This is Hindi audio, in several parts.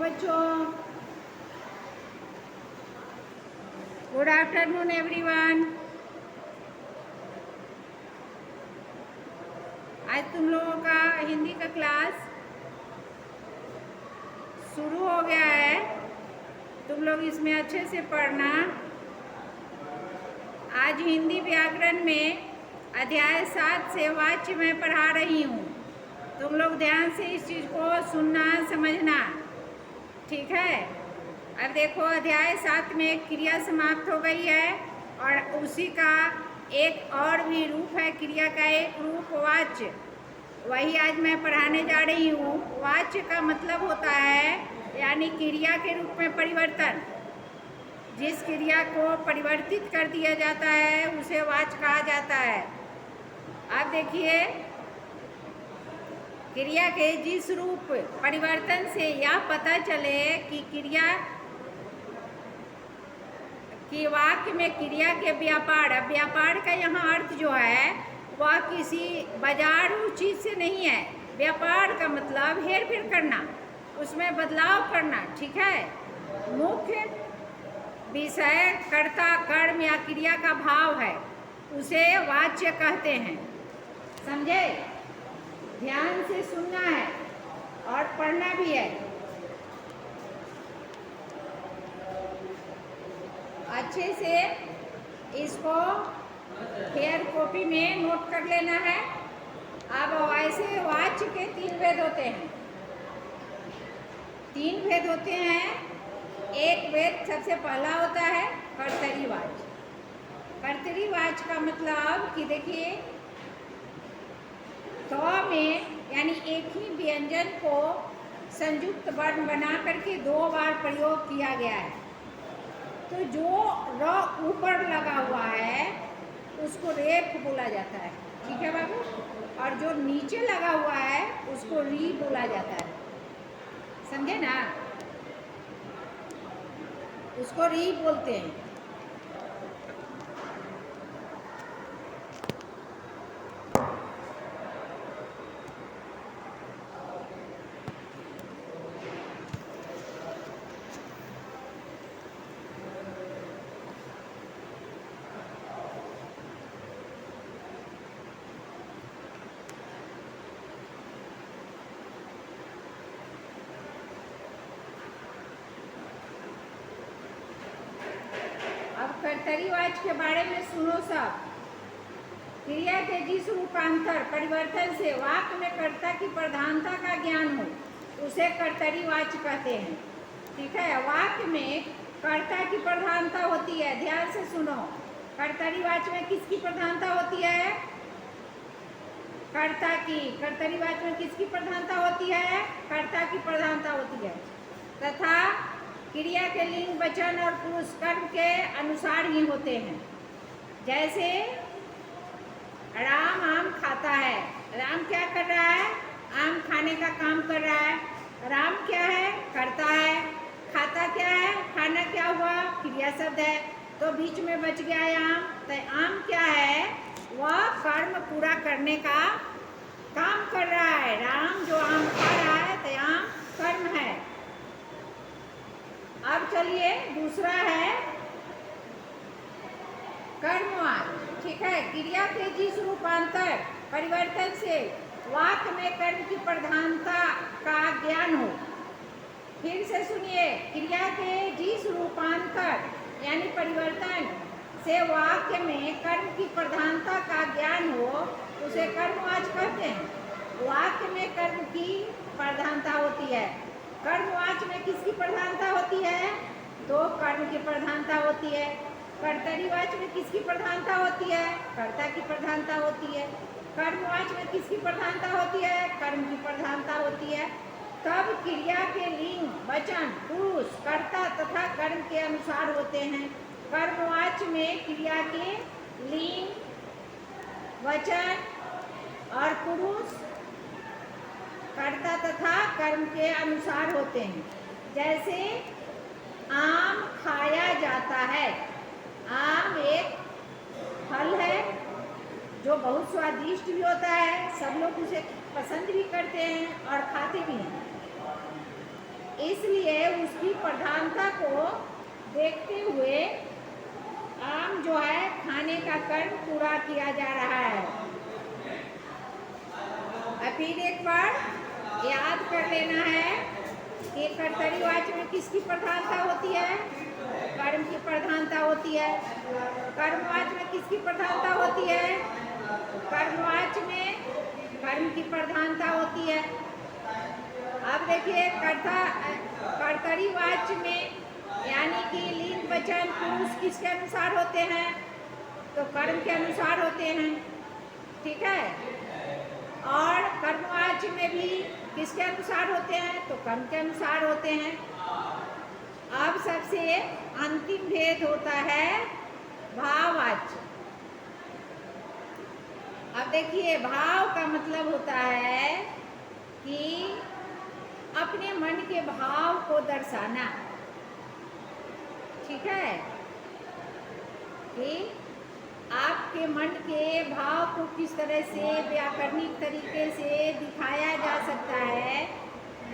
बच्चों, गुड आफ्टरनून एवरीवन। आज तुम लोगों का हिंदी का क्लास शुरू हो गया है। तुम लोग इसमें अच्छे से पढ़ना। आज हिंदी व्याकरण में अध्याय 7 से वाच्य मैं पढ़ा रही हूँ। तुम लोग ध्यान से इस चीज़ को सुनना समझना, ठीक है। अब देखो, अध्याय 7 में क्रिया समाप्त हो गई है और उसी का एक और भी रूप है। क्रिया का एक रूप वाच्य, वही आज मैं पढ़ाने जा रही हूँ। वाच्य का मतलब होता है यानी क्रिया के रूप में परिवर्तन। जिस क्रिया को परिवर्तित कर दिया जाता है उसे वाच्य कहा जाता है। अब देखिए, क्रिया के जिस रूप परिवर्तन से यह पता चले कि क्रिया कि वाक्य में क्रिया के व्यापार, अब व्यापार का यहाँ अर्थ जो है वह किसी बाजारू चीज़ से नहीं है। व्यापार का मतलब हेर फेर करना, उसमें बदलाव करना, ठीक है। मुख्य विषय कर्ता कर्म या क्रिया का भाव है, उसे वाच्य कहते हैं। समझे? ध्यान से सुनना है और पढ़ना भी है। अच्छे से इसको फेयर कॉपी में नोट कर लेना है। अब ऐसे वाच्य के 3 भेद होते हैं। 3 भेद होते हैं। एक भेद सबसे पहला होता है कर्तरी वाच्य। कर्तरी वाच्य का मतलब कि देखिए, तो में यानी एक ही व्यंजन को संयुक्त वर्ण बना करके 2 बार प्रयोग किया गया है। तो जो र ऊपर लगा हुआ है उसको रेफ बोला जाता है, ठीक है बाबू। और जो नीचे लगा हुआ है उसको री बोला जाता है, समझे ना। उसको री बोलते हैं। कर्तरी वाच्य के बारे में सुनो सब। क्रिया के जिस रूपांतर परिवर्तन से वाक्य में कर्ता की प्रधानता का ज्ञान हो उसे कर्तरी वाच्य कहते हैं, ठीक है। वाक्य में कर्ता की प्रधानता होती है, ध्यान से सुनो। कर्तरी वाच्य में किसकी प्रधानता होती है? कर्ता की। कर्तरी वाच्य में किसकी प्रधानता होती है? कर्ता की प्रधानता होती है। तथा क्रिया के लिंग, वचन और पुरुष कर्म के अनुसार ही होते हैं। जैसे राम आम खाता है। राम क्या कर रहा है? आम खाने का काम कर रहा है। राम क्या है? करता है। खाता क्या है? खाना क्या हुआ? क्रिया शब्द है, तो बीच में बच गया है आम। तो आम क्या है? वह कर्म पूरा करने का काम कर रहा है। राम जो आम खा रहा है तो आम कर्म है। अब चलिए, दूसरा है कर्मवाच्य, ठीक है। क्रिया के जिस रूपांतर परिवर्तन से वाक्य में कर्म की प्रधानता का ज्ञान हो। फिर से सुनिए, क्रिया के जिस रूपांतर यानी परिवर्तन से वाक्य में कर्म की प्रधानता का ज्ञान हो उसे कर्मवाच्य कहते हैं। वाक्य में कर्म की प्रधानता होती है। कर्मवाच्य में किसकी प्रधानता होती है? तो कर्म की प्रधानता होती है। कर्तरी वाच्य में किसकी प्रधानता होती है? कर्ता की प्रधानता होती है। कर्मवाच्य में किसकी प्रधानता होती है? कर्म की प्रधानता होती है। तब क्रिया के लिंग, वचन, पुरुष, कर्ता तथा कर्म के अनुसार होते हैं। कर्मवाच्य में क्रिया के लिंग, वचन और पुरुष, कर्ता तथा कर्म के अनुसार होते हैं। जैसे आम खाया जाता है। आम एक फल है जो बहुत स्वादिष्ट भी होता है, सब लोग उसे पसंद भी करते हैं और खाते भी हैं। इसलिए उसकी प्रधानता को देखते हुए आम जो है खाने का कर्म पूरा किया जा रहा है। फिर एक बार याद कर लेना है कि कर्तरीवाच में किसकी प्रधानता होती है? कर्म की प्रधानता होती है। कर्मवाच में किसकी प्रधानता होती है? कर्मवाच में कर्म की प्रधानता होती है। अब देखिए कर्तरीवाच में यानी कि लिंग वचन पुरुष किसके अनुसार होते हैं? तो कर्म के अनुसार होते हैं। ठीक है। और कर्मवाच में भी किसके अनुसार होते हैं? तो कर्म के अनुसार होते हैं। अब सबसे अंतिम भेद होता है भाववाच। अब देखिए भाव का मतलब होता है कि अपने मन के भाव को दर्शाना। ठीक है। कि आपके मन के भाव को किस तरह से व्याकरणिक तरीके से दिखाया जा सकता है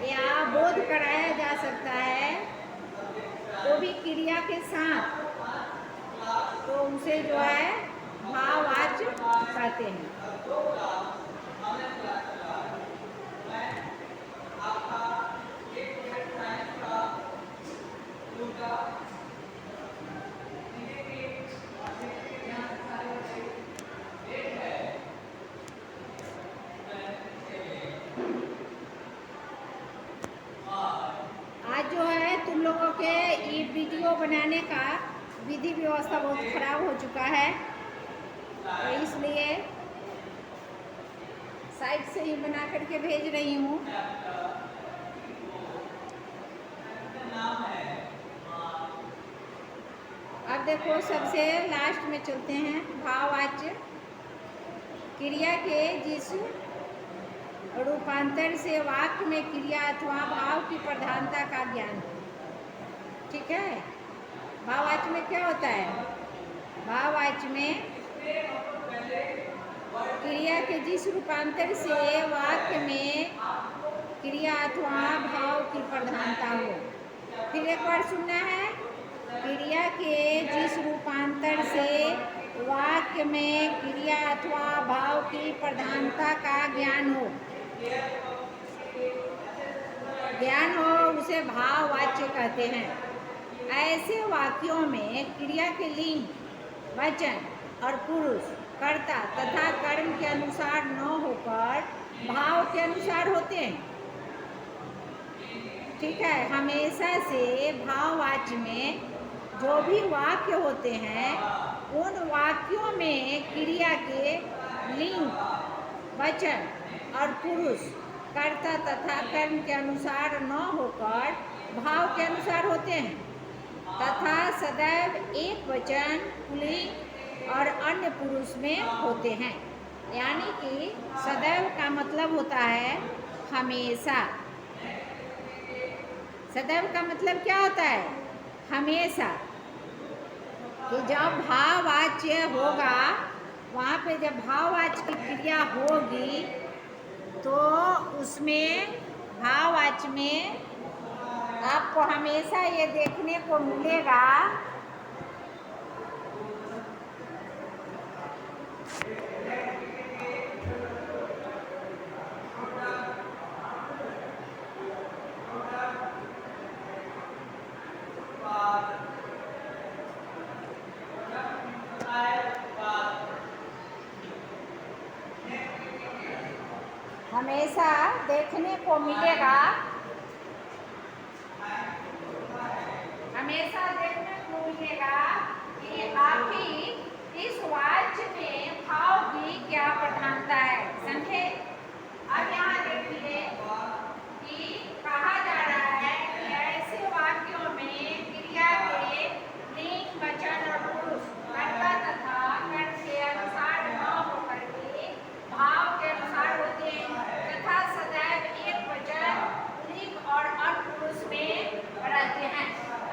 या बोध कराया जा सकता है, वो भी क्रिया के साथ, तो उसे जो है भाववाच कहते हैं। आज जो है तुम लोगों के ये वीडियो बनाने का विधि व्यवस्था बहुत खराब हो चुका है, तो इसलिए साइड से ही बना करके भेज रही हूँ। अब देखो सबसे लास्ट में चलते हैं भाववाच्य। क्रिया के जिस रूपांतर से वाक्य में क्रिया अथवा भाव की प्रधानता का ज्ञान। ठीक है। भाववाच्य में क्या होता है? भाववाच्य में क्रिया के जिस रूपांतर से वाक्य में क्रिया अथवा भाव की प्रधानता हो। फिर एक बार सुनना है। क्रिया के जिस रूपांतर से वाक्य में क्रिया अथवा भाव की प्रधानता का ज्ञान हो, उसे भाववाच्य कहते हैं। ऐसे वाक्यों में क्रिया के लिंग, वचन और पुरुष, कर्ता तथा कर्म के अनुसार न होकर भाव के अनुसार होते हैं। ठीक है। हमेशा से भाववाच्य में जो भी वाक्य होते हैं, उन वाक्यों में क्रिया के लिंग, वचन और पुरुष, कर्ता तथा कर्म के अनुसार न होकर भाव के अनुसार होते हैं तथा सदैव एक वचन, पुल्लिंग और अन्य पुरुष में होते हैं। यानी कि सदैव का मतलब होता है हमेशा। सदैव का मतलब क्या होता है? हमेशा। कि जब भाववाच्य होगा, वहाँ पे जब भाववाच्य की क्रिया होगी तो उसमें भाववाच्य में आपको हमेशा ये देखने को मिलेगा हमेशा देखने को मिलेगा, हमेशा देखने को मिलेगा कि आखिर इस वाच्य में भाव की क्या प्रधानता है। समझे? अब यहाँ देखिए कि कहा जा रहा है कि ऐसे वाक्यों में क्रिया के लिंग, वचन और पुरुष, कर्ता तथा कर्म के अनुसार न होकर के भाव के अनुसार होते हैं तथा सदैव एक वचन, लिंग और अन्य पुरुष में रहते हैं।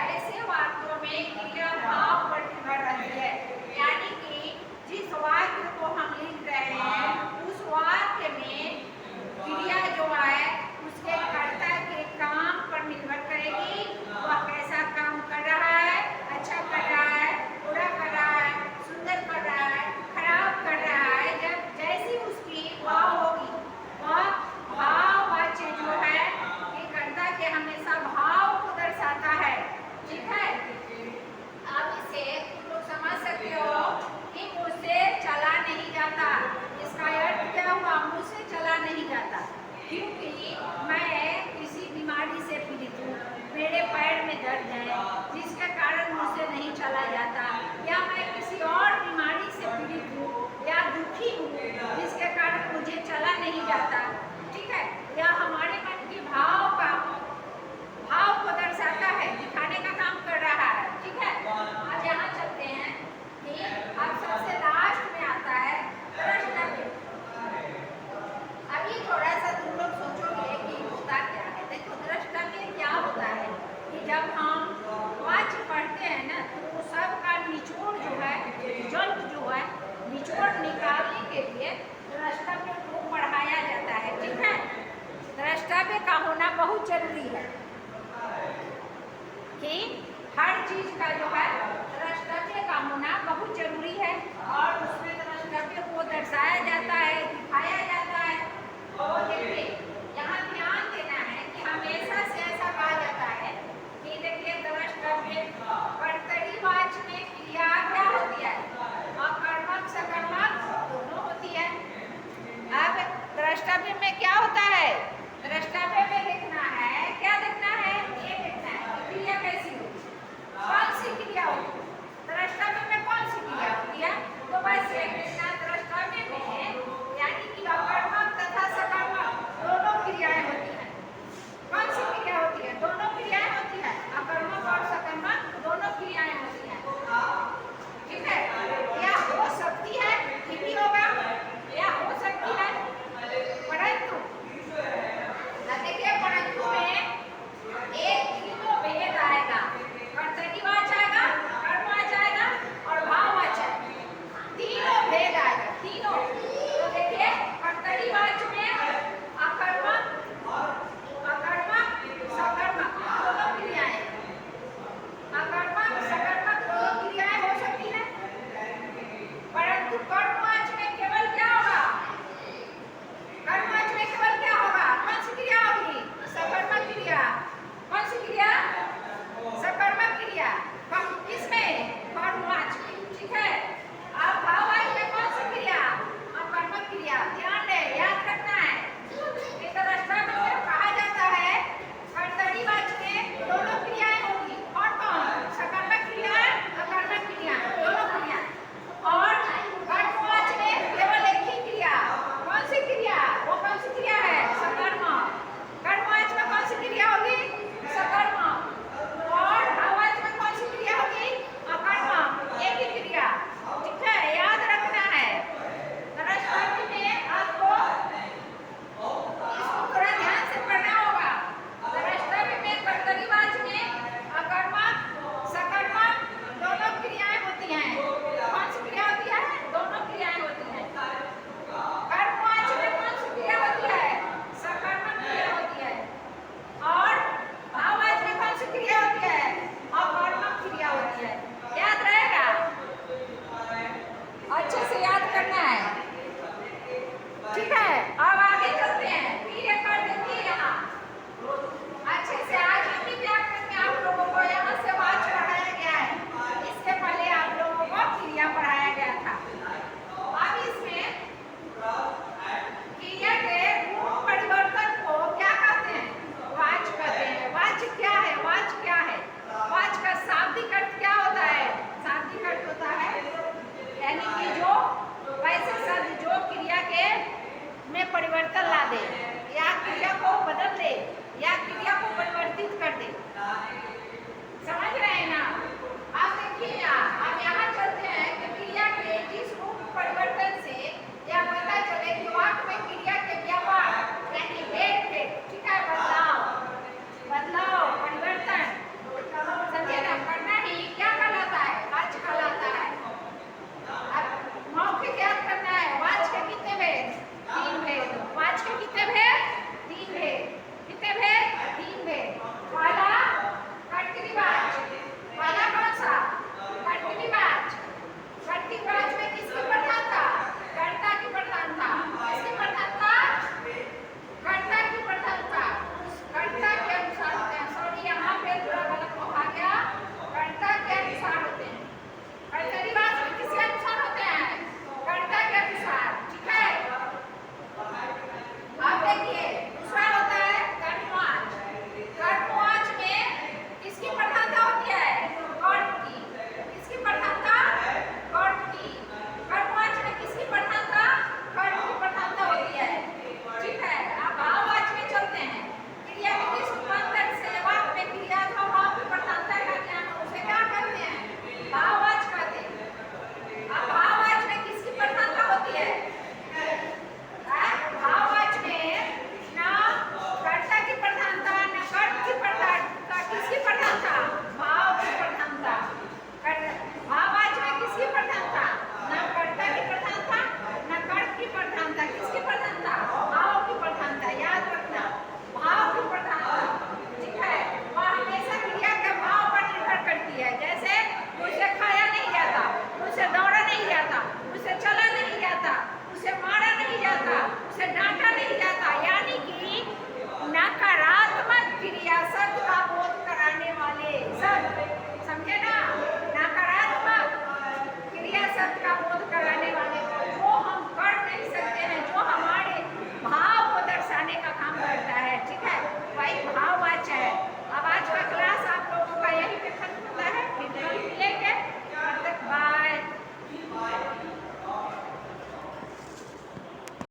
ऐसे वाक्यों में क्रिया भाव पर निर्भर रहती है। यानी कि जिस वाक्य को हम लिख रहे हैं, उस वाक्य में क्रिया जो कर जाए, जिसके कारण मुझसे नहीं चला जाता, या मैं किसी और बीमारी से पीड़ित हूँ या दुखी हूँ जिसके कारण मुझे चला नहीं जाता, ठीक है, या हमारे मन के भाव को दर्शाता है, दिखाने का काम कर रहा है, ठीक है। आज यहाँ चलते हैं कि अब सबसे लास्ट में आता है द्रष्टव्य। अभी थोड़ा सा तुम लोग सोचोगे कि होता क्या है। देखो, द्रष्टव्य क्या होता है कि जब हम वाक्य पढ़ते हैं ना, तो सबका निचोड़ जो है, रिजल्ट जो है, निचोड़ निकालने के लिए द्रष्टव्य को पढ़ाया जाता है, ठीक है। द्रष्टव्य का होना बहुत जरूरी है कि हर चीज का जो है द्रष्टव्य का होना बहुत जरूरी है, और उसमें द्रष्टव्य को दर्शाया जाता है, दिखाया जाता है। और देखिए